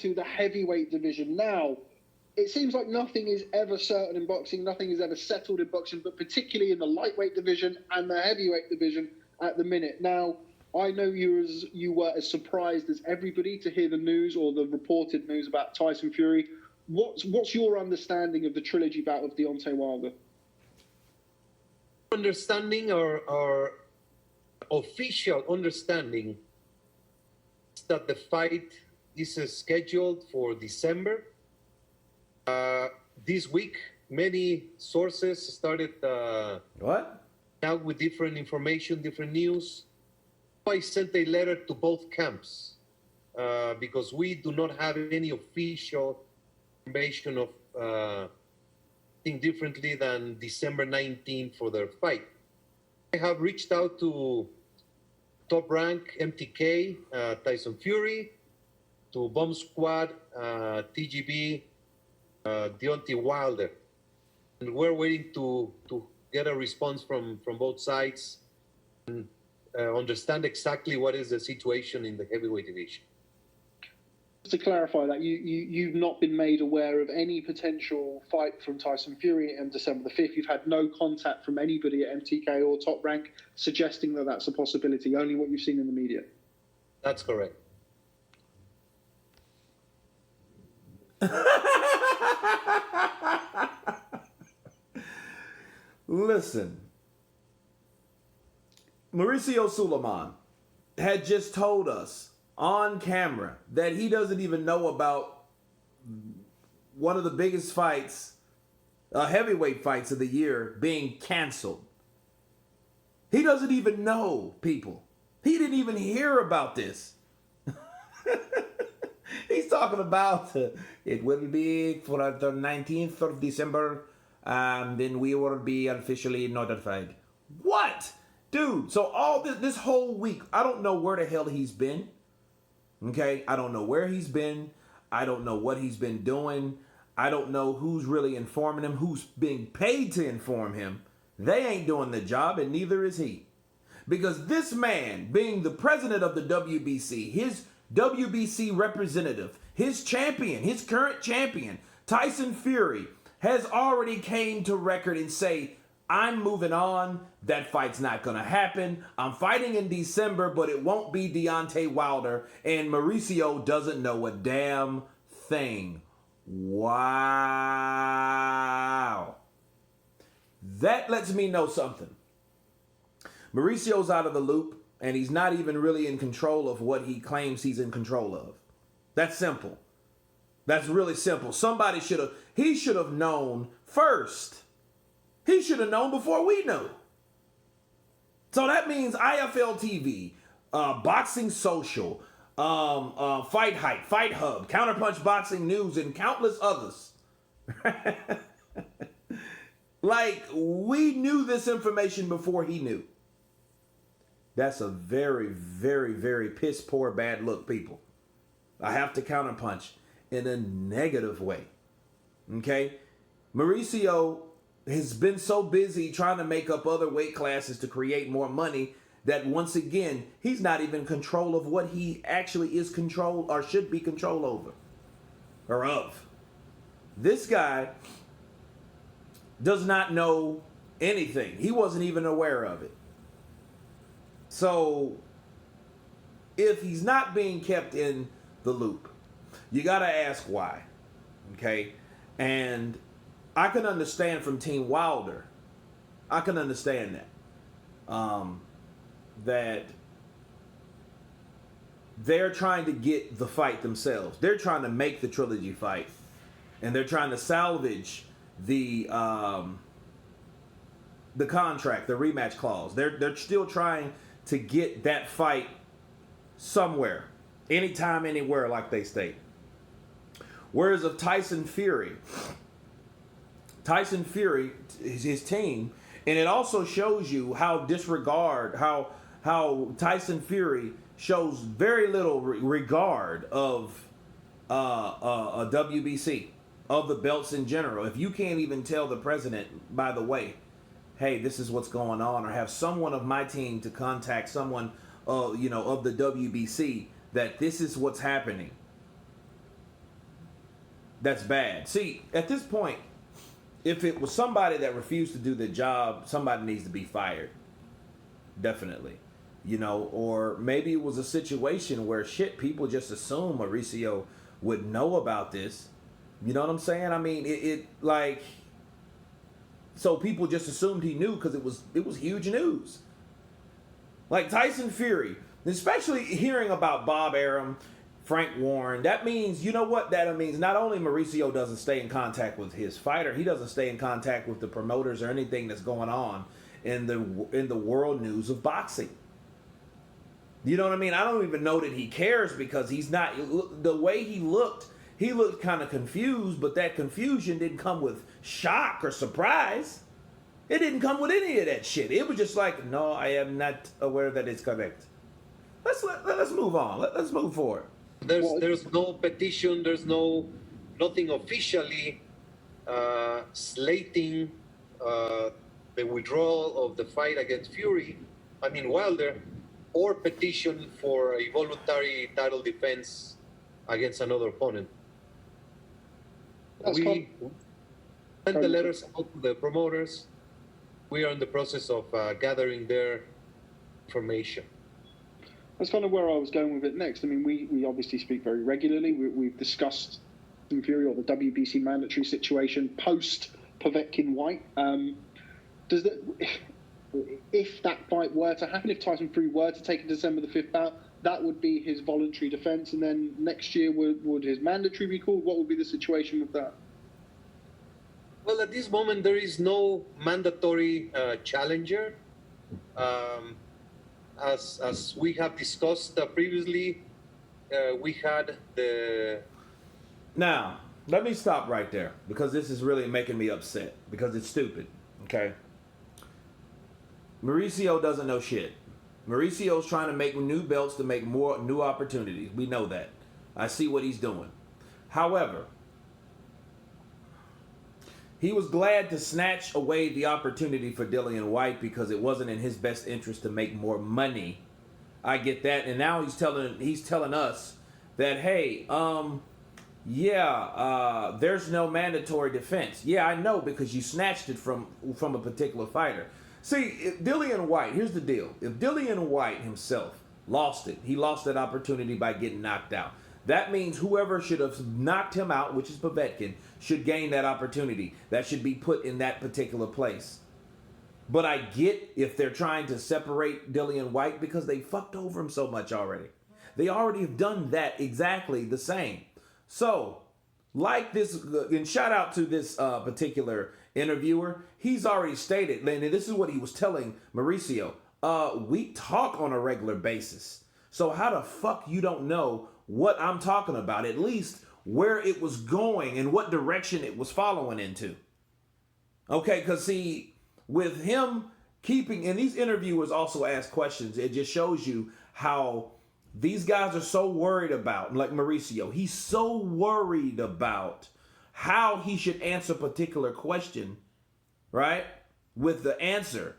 into the heavyweight division. Now, it seems like nothing is ever certain in boxing, nothing is ever settled in boxing, but particularly in the lightweight division and the heavyweight division at the minute. Now, I know you were as surprised as everybody to hear the news or the reported news about Tyson Fury. What's your understanding of the trilogy bout of Deontay Wilder? Understanding or official understanding is that the fight is scheduled for December. This week, many sources started out with different information, different news. I sent a letter to both camps because we do not have any official information of think differently than December 19th for their fight. I have reached out to Top Rank, MTK, Tyson Fury, to Bomb Squad, TGB, Deontay Wilder. And we're waiting to get a response from both sides and understand exactly what is the situation in the heavyweight division. To clarify that, you've not been made aware of any potential fight from Tyson Fury on December the 5th. You've had no contact from anybody at MTK or Top Rank suggesting that that's a possibility, only what you've seen in the media. That's correct. Listen, Mauricio Sulaiman had just told us on camera that he doesn't even know about one of the biggest fights, heavyweight fights of the year being canceled. He doesn't even know, people. He didn't even hear about this. He's talking about it will be for the 19th of December, and then we will be officially notified. What? Dude, so all this whole week, I don't know where the hell he's been. Okay, I don't know where he's been. I don't know what he's been doing. I don't know who's really informing him, who's being paid to inform him. They ain't doing the job, and neither is he. Because this man, being the president of the WBC, his WBC representative, his champion, his current champion, Tyson Fury, has already came to record and say, I'm moving on. That fight's not going to happen. I'm fighting in December, but it won't be Deontay Wilder. And Mauricio doesn't know a damn thing. Wow. That lets me know something. Mauricio's out of the loop, and he's not even really in control of what he claims he's in control of. That's simple. That's really simple. He should have known first. He should have known before we knew. So that means IFL TV, Boxing Social, Fight Hype, Fight Hub, Counterpunch Boxing News, and countless others. Like, we knew this information before he knew. That's a very, very, very piss poor bad look, people. I have to counterpunch in a negative way. Okay? Mauricio has been so busy trying to make up other weight classes to create more money that once again, he's not even in control of what he actually is control or should be control over or of. This guy does not know anything. He wasn't even aware of it. So if he's not being kept in the loop, you got to ask why. Okay? And I can understand from Team Wilder. I can understand that. That they're trying to get the fight themselves. They're trying to make the trilogy fight. And they're trying to salvage the contract, the rematch clause. They're still trying to get that fight somewhere. Anytime, anywhere, like they state. Whereas of Tyson Fury, his team, and it also shows you how how Tyson Fury shows very little regard of a WBC, of the belts in general. If you can't even tell the president, by the way, hey, this is what's going on, or have someone of my team to contact someone, of the WBC, that this is what's happening. that's bad. See, at this point, if it was somebody that refused to do the job, somebody needs to be fired. Definitely. You know, or maybe it was a situation where people just assume Mauricio would know about this. You know what I'm saying? I mean, so people just assumed he knew because it was huge news. Like Tyson Fury, especially hearing about Bob Arum, Frank Warren, that means, you know what that means? Not only Mauricio doesn't stay in contact with his fighter, he doesn't stay in contact with the promoters or anything that's going on in the world news of boxing. You know what I mean? I don't even know that he cares because he's not, the way he looked kind of confused, but that confusion didn't come with shock or surprise. It didn't come with any of that shit. It was just like, no, I am not aware that it's correct. Let's move on. Let's move forward. There's no petition. There's nothing officially slating the withdrawal of the fight against Fury. I mean Wilder, or petition for a voluntary title defense against another opponent. We sent the letters out to the promoters. We are in the process of gathering their information. That's kind of where I was going with it next. I mean, we obviously speak very regularly. We've discussed Fury or the WBC mandatory situation post Povetkin Whyte. If that fight were to happen, if Tyson Fury were to take a December the 5th bout, that would be his voluntary defense, and then next year would his mandatory be called? What would be the situation with that? Well, at this moment, there is no mandatory challenger. As we have discussed previously, we had the... Now, let me stop right there, because this is really making me upset, because it's stupid, okay? Mauricio doesn't know shit. Mauricio's trying to make new belts to make more new opportunities. We know that. I see what he's doing. However, he was glad to snatch away the opportunity for Dillian Whyte because it wasn't in his best interest to make more money. I get that. And now he's telling us that, hey, there's no mandatory defense. Yeah, I know, because you snatched it from a particular fighter. See, if Dillian Whyte, here's the deal. If Dillian Whyte himself lost it, he lost that opportunity by getting knocked out. That means whoever should have knocked him out, which is Povetkin, should gain that opportunity. That should be put in that particular place. But I get if they're trying to separate Dillian Whyte because they fucked over him so much already. They already have done that exactly the same. So, like this, and shout out to this particular interviewer, he's already stated, and this is what he was telling Mauricio, we talk on a regular basis. So how the fuck you don't know what I'm talking about, at least where it was going and what direction it was following into? Okay, because see, with him keeping, and these interviewers also ask questions, it just shows you how these guys are so worried about, like Mauricio, he's so worried about how he should answer a particular question, right? With the answer,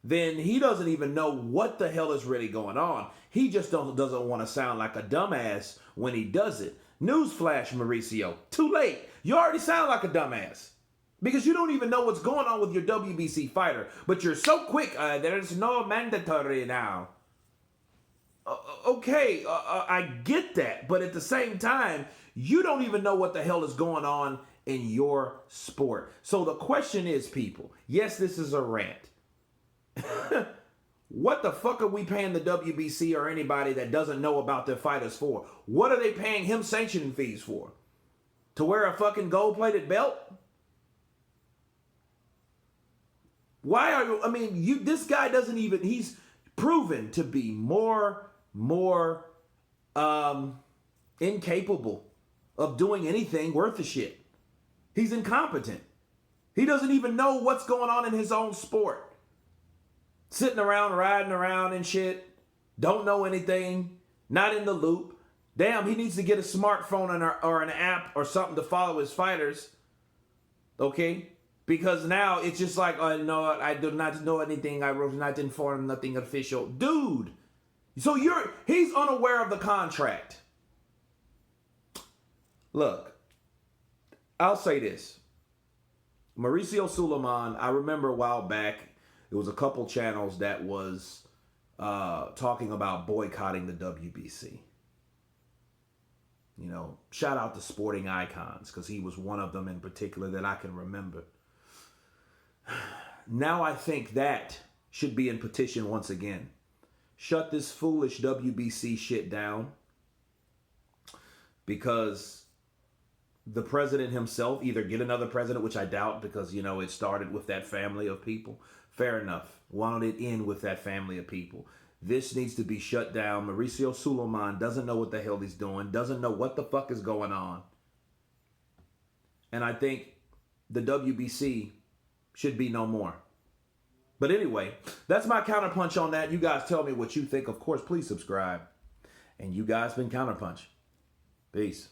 then he doesn't even know what the hell is really going on. He just doesn't want to sound like a dumbass when he does it. Newsflash, Mauricio, too late. You already sound like a dumbass because you don't even know what's going on with your WBC fighter, but you're so quick. There's no mandatory now. Okay, I get that, but at the same time, you don't even know what the hell is going on in your sport. So the question is, people, yes, this is a rant. What the fuck are we paying the WBC or anybody that doesn't know about their fighters for? What are they paying him sanctioning fees for? To wear a fucking gold-plated belt? Why are you, I mean, this guy doesn't even, he's proven to be more incapable of doing anything worth a shit. He's incompetent. He doesn't even know what's going on in his own sport. Sitting around, riding around and shit. Don't know anything. Not in the loop. Damn, he needs to get a smartphone or an app or something to follow his fighters. Okay? Because now it's just like, oh, no, I do not know anything. I was not informed, nothing official. Dude. So he's unaware of the contract. Look, I'll say this. Mauricio Sulaiman, I remember a while back, it was a couple channels that was talking about boycotting the WBC. You know, shout out to Sporting Icons, because he was one of them in particular that I can remember. Now I think that should be in petition once again. Shut this foolish WBC shit down, because the president himself, either get another president, which I doubt, because, you know, it started with that family of people. Fair enough. Why don't it end with that family of people? This needs to be shut down. Mauricio Sulaiman doesn't know what the hell he's doing, doesn't know what the fuck is going on. And I think the WBC should be no more. But anyway, that's my counterpunch on that. You guys tell me what you think. Of course, please subscribe. And you guys been Counterpunch. Peace.